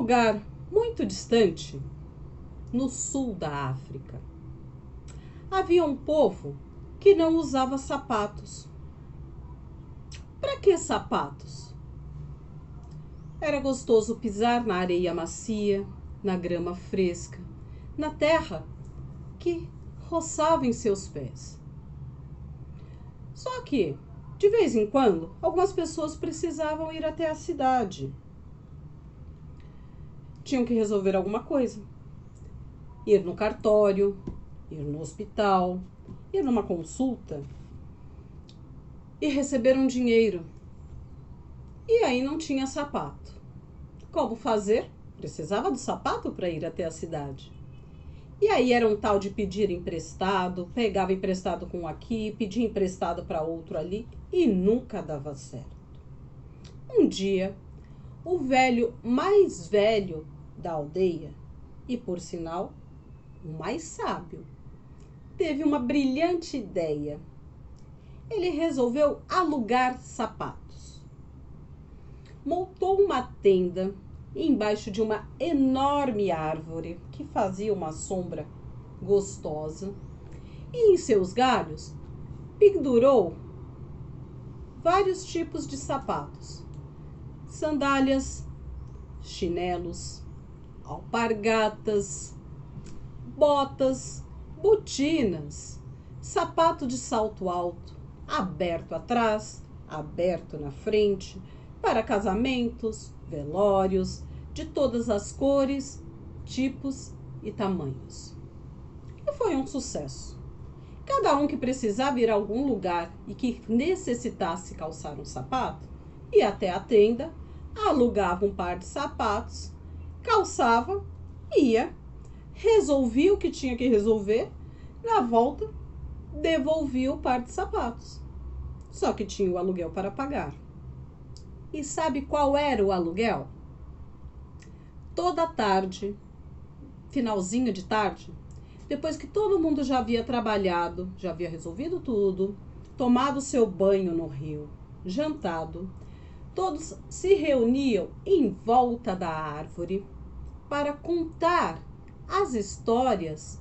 lugar muito distante, no sul da África, havia um povo que não usava sapatos. Para que sapatos? Era gostoso pisar na areia macia, na grama fresca, na terra que roçava em seus pés. Só que, de vez em quando, algumas pessoas precisavam ir até a cidade. Tinham que resolver alguma coisa. Ir no cartório, ir no hospital, ir numa consulta e receber um dinheiro. E aí não tinha sapato. Como fazer? Precisava do sapato para ir até a cidade. E aí era um tal de pedir emprestado, pegava emprestado com um aqui, pedia emprestado para outro ali e nunca dava certo. Um dia, o velho mais velho da aldeia, e por sinal, o mais sábio, teve uma brilhante ideia. Ele resolveu alugar sapatos. Montou uma tenda embaixo de uma enorme árvore que fazia uma sombra gostosa e em seus galhos pendurou vários tipos de sapatos: sandálias, chinelos, alpargatas, botas, botinas, sapato de salto alto, aberto atrás, aberto na frente, para casamentos, velórios, de todas as cores, tipos e tamanhos. E foi um sucesso. Cada um que precisava ir a algum lugar e que necessitasse calçar um sapato, ia até a tenda, alugava um par de sapatos, calçava, ia, resolvia o que tinha que resolver, na volta, devolvia o par de sapatos. Só que tinha o aluguel para pagar. E sabe qual era o aluguel? Toda tarde, finalzinho de tarde, depois que todo mundo já havia trabalhado, já havia resolvido tudo, tomado seu banho no rio, jantado, todos se reuniam em volta da árvore para contar as histórias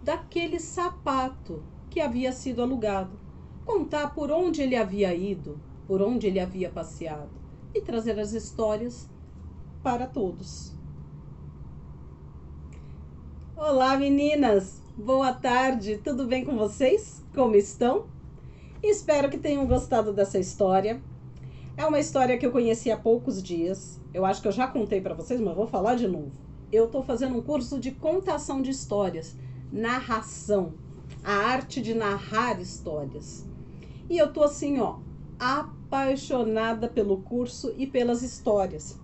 daquele sapato que havia sido alugado. Contar por onde ele havia ido, por onde ele havia passeado e trazer as histórias para todos. Olá, meninas! Boa tarde! Tudo bem com vocês? Como estão? Espero que tenham gostado dessa história. É uma história que eu conheci há poucos dias. Eu acho que eu já contei para vocês, mas vou falar de novo. Eu estou fazendo um curso de contação de histórias, narração, a arte de narrar histórias. E eu tô assim, apaixonada pelo curso e pelas histórias.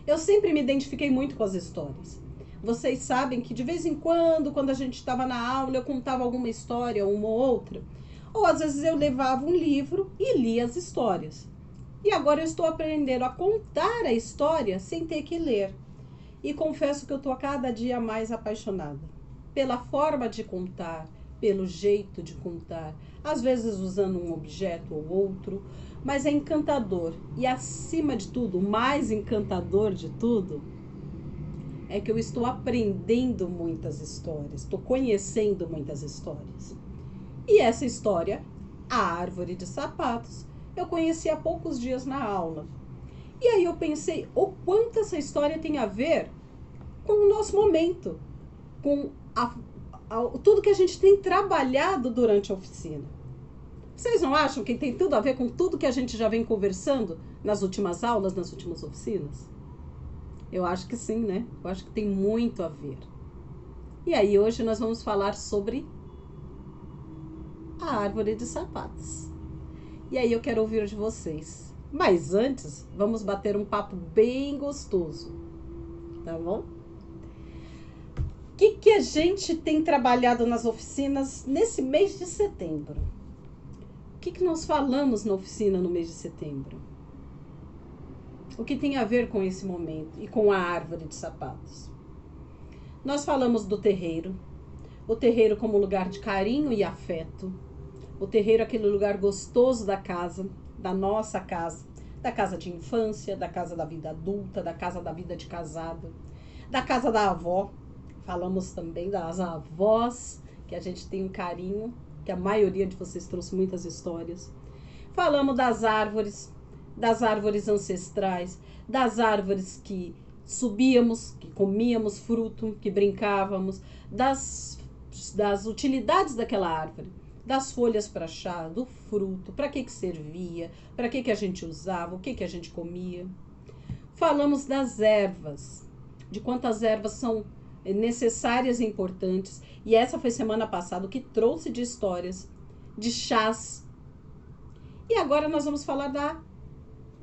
Eu sempre me identifiquei muito com as histórias. Vocês sabem que de vez em quando a gente estava na aula, eu contava alguma história, uma ou outra. Ou às vezes eu levava um livro e lia as histórias. E agora eu estou aprendendo a contar a história sem ter que ler. E confesso que eu estou a cada dia mais apaixonada. Pela forma de contar, pelo jeito de contar, às vezes usando um objeto ou outro, mas é encantador. E acima de tudo, o mais encantador de tudo, é que eu estou aprendendo muitas histórias, estou conhecendo muitas histórias. E essa história, a árvore de sapatos, eu conheci há poucos dias na aula. E aí eu pensei, o quanto essa história tem a ver com o nosso momento, com tudo que a gente tem trabalhado durante a oficina. Vocês não acham que tem tudo a ver com tudo que a gente já vem conversando nas últimas aulas, nas últimas oficinas? Eu acho que sim, né? Eu acho que tem muito a ver. E aí hoje nós vamos falar sobre a árvore de sapatos. E aí eu quero ouvir de vocês. Mas antes, vamos bater um papo bem gostoso, tá bom? O que a gente tem trabalhado nas oficinas nesse mês de setembro? O que nós falamos na oficina no mês de setembro? O que tem a ver com esse momento e com a árvore de sapatos? Nós falamos do terreiro, o terreiro como lugar de carinho e afeto, o terreiro aquele lugar gostoso da casa, da nossa casa, da casa de infância, da casa da vida adulta, da casa da vida de casado, da casa da avó. Falamos também das avós, que a gente tem um carinho, que a maioria de vocês trouxe muitas histórias. Falamos das árvores ancestrais, das árvores que subíamos, que comíamos fruto, que brincávamos, das utilidades daquela árvore, das folhas para chá, do fruto, para que servia, para que a gente usava, o que a gente comia. Falamos das ervas, de quantas ervas são necessárias e importantes. E essa foi semana passada o que trouxe de histórias, de chás. E agora nós vamos falar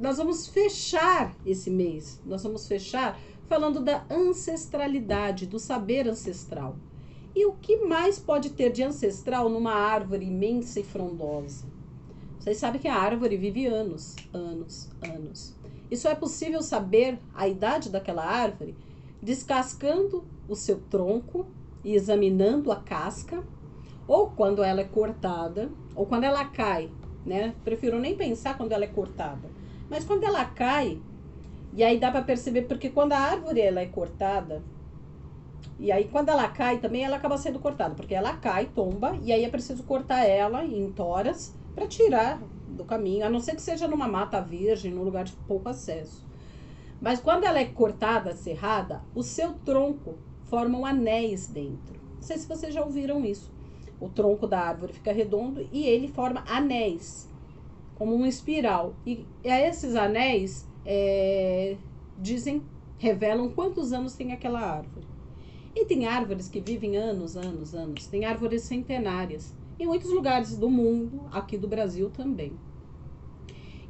nós vamos fechar esse mês, nós vamos fechar falando da ancestralidade, do saber ancestral. E o que mais pode ter de ancestral numa árvore imensa e frondosa? Vocês sabem que a árvore vive anos, anos, anos. E só é possível saber a idade daquela árvore descascando o seu tronco e examinando a casca, ou quando ela é cortada, ou quando ela cai, né? Prefiro nem pensar quando ela é cortada. Mas quando ela cai, e aí dá para perceber, porque quando a árvore ela é cortada, e aí quando ela cai também ela acaba sendo cortada, porque ela cai, tomba, e aí é preciso cortar ela em toras para tirar do caminho, a não ser que seja numa mata virgem, num lugar de pouco acesso. Mas quando ela é cortada, serrada, o seu tronco forma anéis dentro. Não sei se vocês já ouviram isso. O tronco da árvore fica redondo e ele forma anéis, como uma espiral. E esses anéis revelam quantos anos tem aquela árvore. E tem árvores que vivem anos, anos, anos. Tem árvores centenárias. Em muitos lugares do mundo, aqui do Brasil também.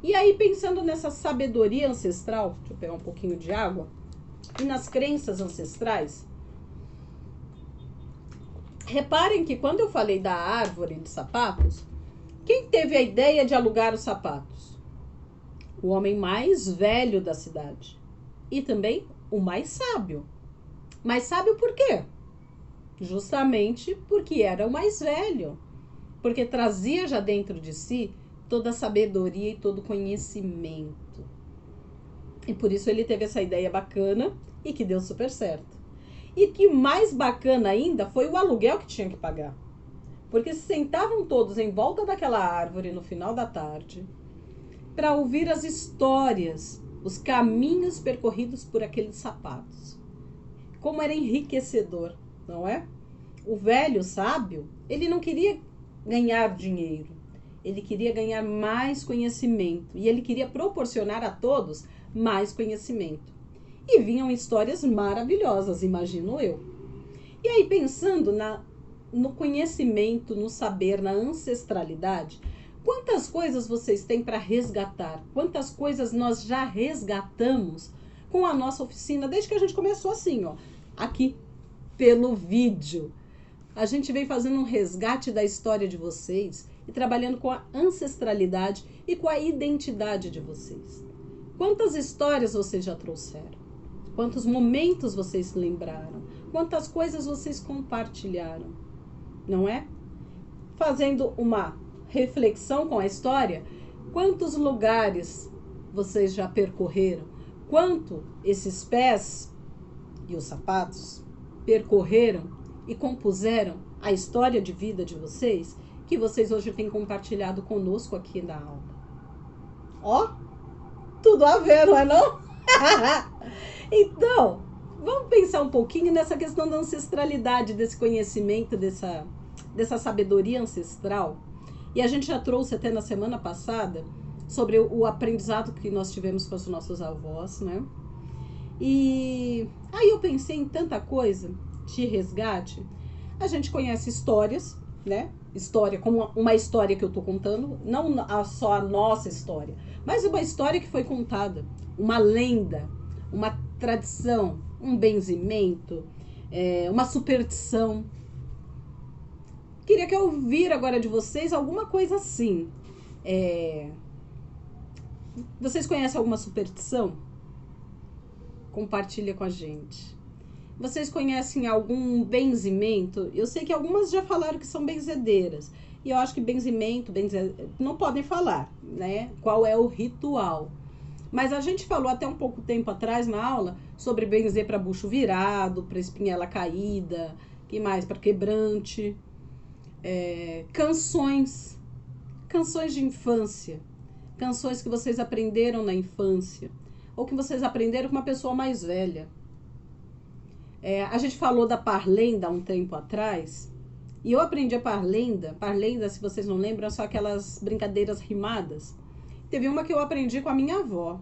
E aí, pensando nessa sabedoria ancestral, deixa eu pegar um pouquinho de água, e nas crenças ancestrais, reparem que quando eu falei da árvore de sapatos, quem teve a ideia de alugar os sapatos? O homem mais velho da cidade. E também o mais sábio. Mais sábio por quê? Justamente porque era o mais velho. Porque trazia já dentro de si toda a sabedoria e todo o conhecimento. E por isso ele teve essa ideia bacana e que deu super certo. E que mais bacana ainda foi o aluguel que tinha que pagar. Porque se sentavam todos em volta daquela árvore no final da tarde para ouvir as histórias, os caminhos percorridos por aqueles sapatos. Como era enriquecedor, não é? O velho sábio, ele não queria ganhar dinheiro. Ele queria ganhar mais conhecimento e ele queria proporcionar a todos mais conhecimento. E vinham histórias maravilhosas, imagino eu. E aí, pensando no conhecimento, no saber, na ancestralidade, quantas coisas vocês têm para resgatar? Quantas coisas nós já resgatamos com a nossa oficina, desde que a gente começou assim, ó, aqui, pelo vídeo. A gente vem fazendo um resgate da história de vocês e trabalhando com a ancestralidade e com a identidade de vocês. Quantas histórias vocês já trouxeram? Quantos momentos vocês lembraram? Quantas coisas vocês compartilharam? Não é? Fazendo uma reflexão com a história, quantos lugares vocês já percorreram? Quanto esses pés e os sapatos percorreram e compuseram a história de vida de vocês, que vocês hoje têm compartilhado conosco aqui na aula. Ó, tudo a ver, não é não? Então, vamos pensar um pouquinho nessa questão da ancestralidade, desse conhecimento, dessa sabedoria ancestral. E a gente já trouxe até na semana passada sobre o aprendizado que nós tivemos com os nossos avós, né? E aí eu pensei em tanta coisa de resgate. A gente conhece histórias, né? História, como uma história que eu tô contando, não só a nossa história, mas uma história que foi contada, uma lenda, uma tradição, um benzimento, uma superstição. Queria que eu ouvir agora de vocês alguma coisa assim. Vocês conhecem alguma superstição? Compartilha com a gente. Vocês conhecem algum benzimento? Eu sei que algumas já falaram que são benzedeiras. E eu acho que benzimento, não podem falar, né? Qual é o ritual. Mas a gente falou até um pouco tempo atrás na aula sobre benzer para bucho virado, para espinhela caída, que mais? Para quebrante. Canções de infância, canções que vocês aprenderam na infância, ou que vocês aprenderam com uma pessoa mais velha. A gente falou da parlenda há um tempo atrás, e eu aprendi a parlenda. Parlenda, se vocês não lembram, são aquelas brincadeiras rimadas. Teve uma que eu aprendi com a minha avó,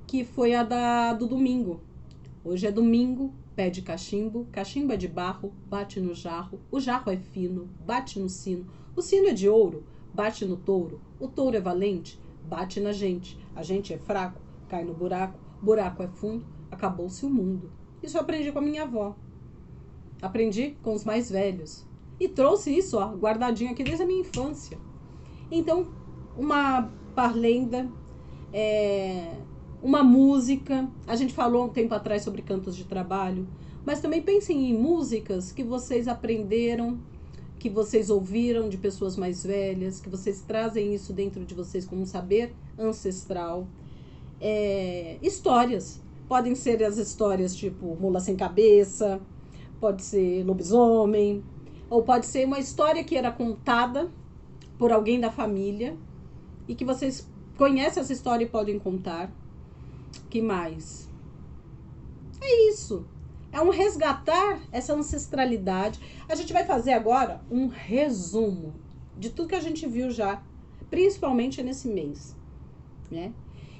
que foi a do domingo. Hoje é domingo, pede cachimbo, cachimbo é de barro, bate no jarro, o jarro é fino, bate no sino, o sino é de ouro, bate no touro, o touro é valente, bate na gente, a gente é fraco, cai no buraco, buraco é fundo, acabou-se o mundo. Isso eu aprendi com a minha avó. Aprendi com os mais velhos. E trouxe isso, ó, guardadinho aqui desde a minha infância. Então, uma parlenda, uma música. A gente falou um tempo atrás sobre cantos de trabalho. Mas também pensem em músicas que vocês aprenderam, que vocês ouviram de pessoas mais velhas, que vocês trazem isso dentro de vocês como um saber ancestral. Histórias. Podem ser as histórias tipo Mula Sem Cabeça, pode ser lobisomem, ou pode ser uma história que era contada por alguém da família e que vocês conhecem essa história e podem contar. Que mais? É isso. É um resgatar essa ancestralidade. A gente vai fazer agora um resumo de tudo que a gente viu já, principalmente nesse mês, né?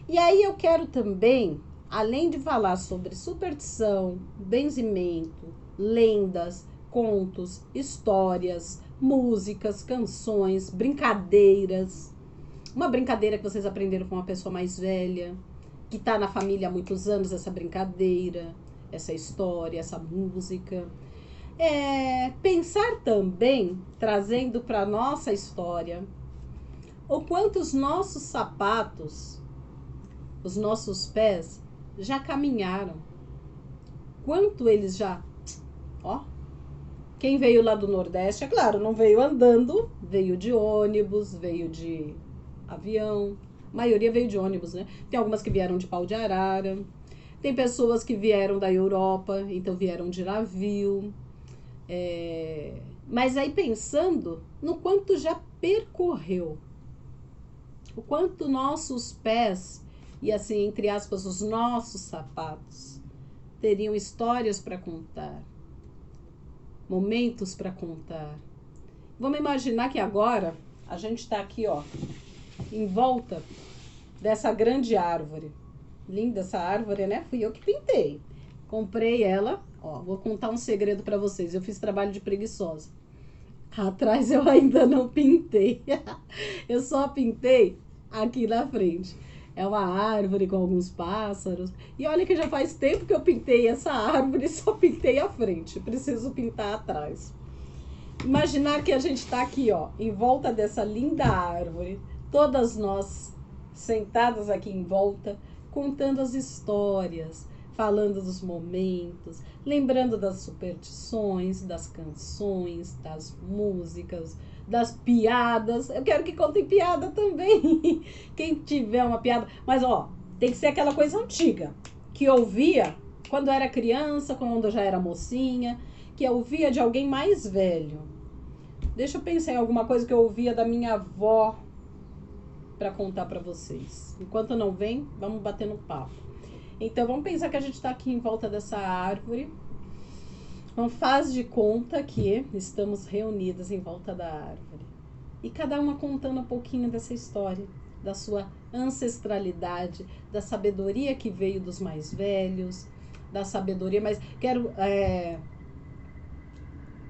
E aí eu quero também, além de falar sobre superstição, benzimento, lendas, contos, histórias, músicas, canções, brincadeiras. Uma brincadeira que vocês aprenderam com uma pessoa mais velha, que está na família há muitos anos, essa brincadeira, essa história, essa música. Pensar também, trazendo para a nossa história, o quanto os nossos sapatos, os nossos pés, já caminharam. Quanto eles já... Ó, quem veio lá do Nordeste, é claro, não veio andando, veio de ônibus, veio de avião. A maioria veio de ônibus, né? Tem algumas que vieram de pau de arara. Tem pessoas que vieram da Europa, então vieram de navio. Mas aí pensando no quanto já percorreu. O quanto nossos pés, e assim, entre aspas, os nossos sapatos, teriam histórias para contar. Momentos para contar. Vamos imaginar que agora a gente está aqui, ó, em volta dessa grande árvore. Linda essa árvore, né? Fui eu que pintei. Comprei ela. Ó, vou contar um segredo para vocês. Eu fiz trabalho de preguiçosa. Atrás eu ainda não pintei. Eu só pintei aqui na frente. É uma árvore com alguns pássaros. E olha que já faz tempo que eu pintei essa árvore e só pintei a frente. Preciso pintar atrás. Imaginar que a gente está aqui, ó, em volta dessa linda árvore. Todas nós sentadas aqui em volta, contando as histórias, falando dos momentos, lembrando das superstições, das canções, das músicas, das piadas. Eu quero que contem piada também. Quem tiver uma piada. Mas, ó, tem que ser aquela coisa antiga, que eu ouvia quando era criança, quando eu já era mocinha, que eu ouvia de alguém mais velho. Deixa eu pensar em alguma coisa que eu ouvia da minha avó para contar para vocês. Enquanto não vem, vamos bater no papo. Então, vamos pensar que a gente está aqui em volta dessa árvore. Então, faz de conta que estamos reunidas em volta da árvore. E cada uma contando um pouquinho dessa história, da sua ancestralidade, da sabedoria que veio dos mais velhos, da sabedoria, mas quero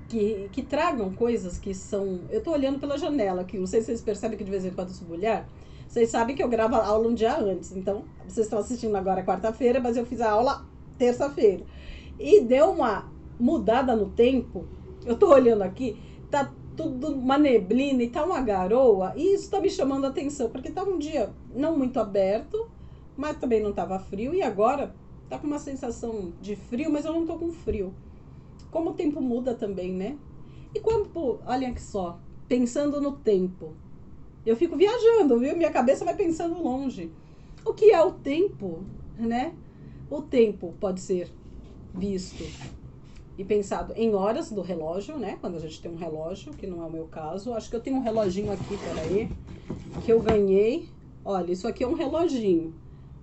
que tragam coisas que são... Eu tô olhando pela janela aqui, não sei se vocês percebem que de vez em quando eu sou mulher. Vocês sabem que eu gravo a aula um dia antes, então vocês estão assistindo agora quarta-feira, mas eu fiz a aula terça-feira. E deu uma mudada no tempo. Eu tô olhando aqui, tá tudo uma neblina e tá uma garoa, e isso tá me chamando a atenção, porque tava um dia não muito aberto, mas também não tava frio, e agora tá com uma sensação de frio, mas eu não tô com frio. Como o tempo muda também, né? E quando, olha aqui só, pensando no tempo, eu fico viajando, viu? Minha cabeça vai pensando longe. O que é o tempo, né? O tempo pode ser visto e pensado em horas do relógio, né? Quando a gente tem um relógio, que não é o meu caso. Acho que eu tenho um reloginho aqui, peraí, que eu ganhei. Olha, isso aqui é um reloginho.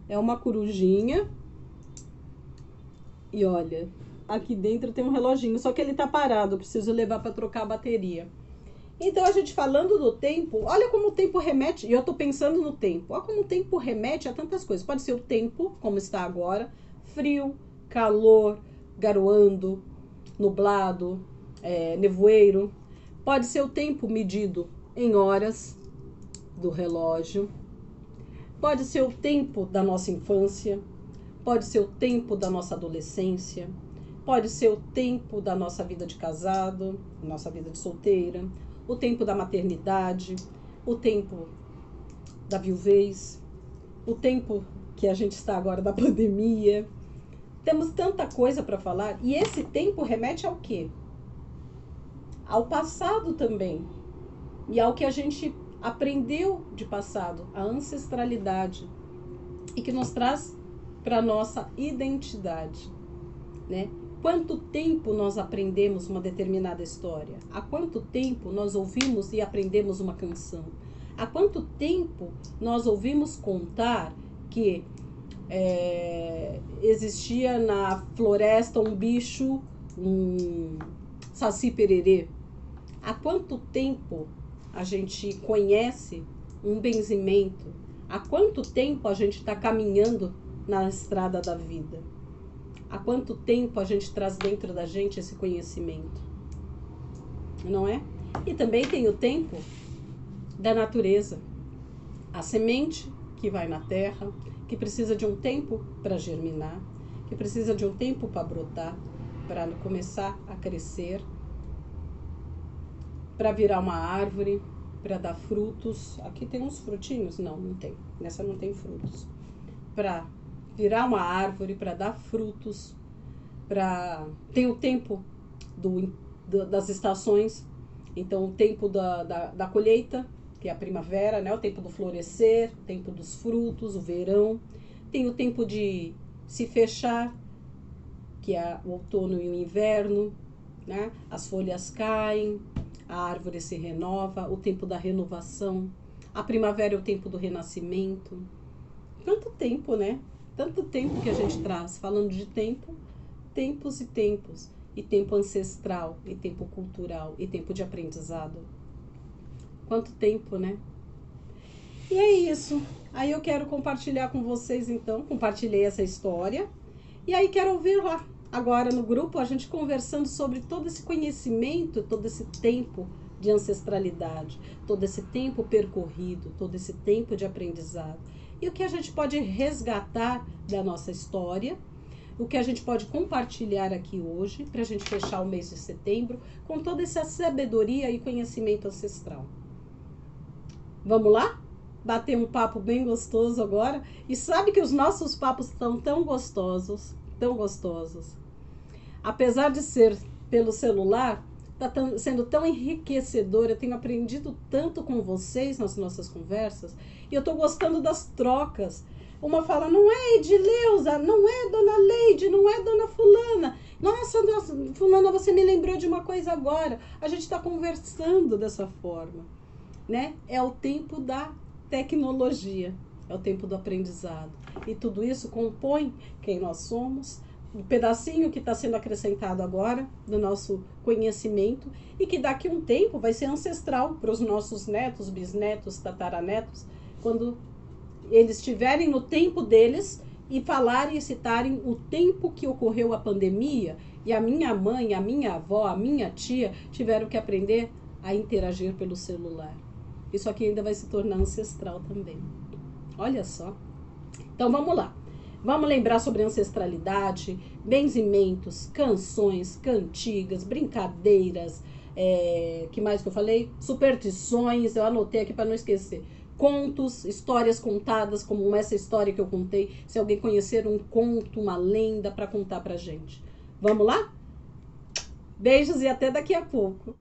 É uma corujinha. E olha, aqui dentro tem um reloginho, só que ele tá parado, eu preciso levar para trocar a bateria. Então, a gente falando do tempo, olha como o tempo remete, e eu tô pensando no tempo, olha como o tempo remete a tantas coisas. Pode ser o tempo, como está agora, frio, calor, garoando, nublado, nevoeiro. Pode ser o tempo medido em horas do relógio. Pode ser o tempo da nossa infância. Pode ser o tempo da nossa adolescência. Pode ser o tempo da nossa vida de casado, nossa vida de solteira, o tempo da maternidade, o tempo da viuvez, o tempo que a gente está agora da pandemia. Temos tanta coisa para falar. E esse tempo remete ao quê? Ao passado também. E ao que a gente aprendeu de passado, a ancestralidade. E que nos traz para a nossa identidade, né? Quanto tempo nós aprendemos uma determinada história? Há quanto tempo nós ouvimos e aprendemos uma canção? Há quanto tempo nós ouvimos contar que existia na floresta um bicho, um saci-pererê? Há quanto tempo a gente conhece um benzimento? Há quanto tempo a gente está caminhando na estrada da vida? Há quanto tempo a gente traz dentro da gente esse conhecimento? Não é? E também tem o tempo da natureza. A semente que vai na terra, que precisa de um tempo para germinar, que precisa de um tempo para brotar, para começar a crescer, para virar uma árvore, para dar frutos. Aqui tem uns frutinhos? Não, não tem. Nessa não tem frutos. Para virar uma árvore, para dar frutos, tem o tempo das estações. Então, o tempo da colheita, que é a primavera, né? O tempo do florescer, o tempo dos frutos, o verão. Tem o tempo de se fechar, que é o outono e o inverno, né? As folhas caem, a árvore se renova, o tempo da renovação. A primavera é o tempo do renascimento. Tanto tempo, né? Tanto tempo que a gente traz, falando de tempo, tempos e tempos. E tempo ancestral, e tempo cultural, e tempo de aprendizado. Quanto tempo, né? E é isso. Aí eu quero compartilhar com vocês, então. Compartilhei essa história. E aí quero ouvir lá, agora no grupo, a gente conversando sobre todo esse conhecimento, todo esse tempo de ancestralidade, todo esse tempo percorrido, todo esse tempo de aprendizado. E o que a gente pode resgatar da nossa história, o que a gente pode compartilhar aqui hoje, para a gente fechar o mês de setembro, com toda essa sabedoria e conhecimento ancestral. Vamos lá? Bater um papo bem gostoso agora. E sabe que os nossos papos estão tão gostosos, tão gostosos. Apesar de ser pelo celular, está sendo tão enriquecedor. Eu tenho aprendido tanto com vocês nas nossas conversas. E eu estou gostando das trocas. Uma fala, não é Edileuza, não é Dona Leide, não é Dona Fulana. Nossa, Fulana, você me lembrou de uma coisa agora. A gente está conversando dessa forma, né? É o tempo da tecnologia, é o tempo do aprendizado. E tudo isso compõe quem nós somos, um pedacinho que está sendo acrescentado agora do nosso conhecimento e que daqui a um tempo vai ser ancestral para os nossos netos, bisnetos, tataranetos, quando eles estiverem no tempo deles e falarem e citarem o tempo que ocorreu a pandemia e a minha mãe, a minha avó, a minha tia tiveram que aprender a interagir pelo celular. Isso aqui ainda vai se tornar ancestral também. Olha só. Então vamos lá. Vamos lembrar sobre ancestralidade, benzimentos, canções, cantigas, brincadeiras, que mais que eu falei? Superstições, eu anotei aqui para não esquecer. Contos, histórias contadas, como essa história que eu contei. Se alguém conhecer um conto, uma lenda para contar pra gente. Vamos lá? Beijos e até daqui a pouco.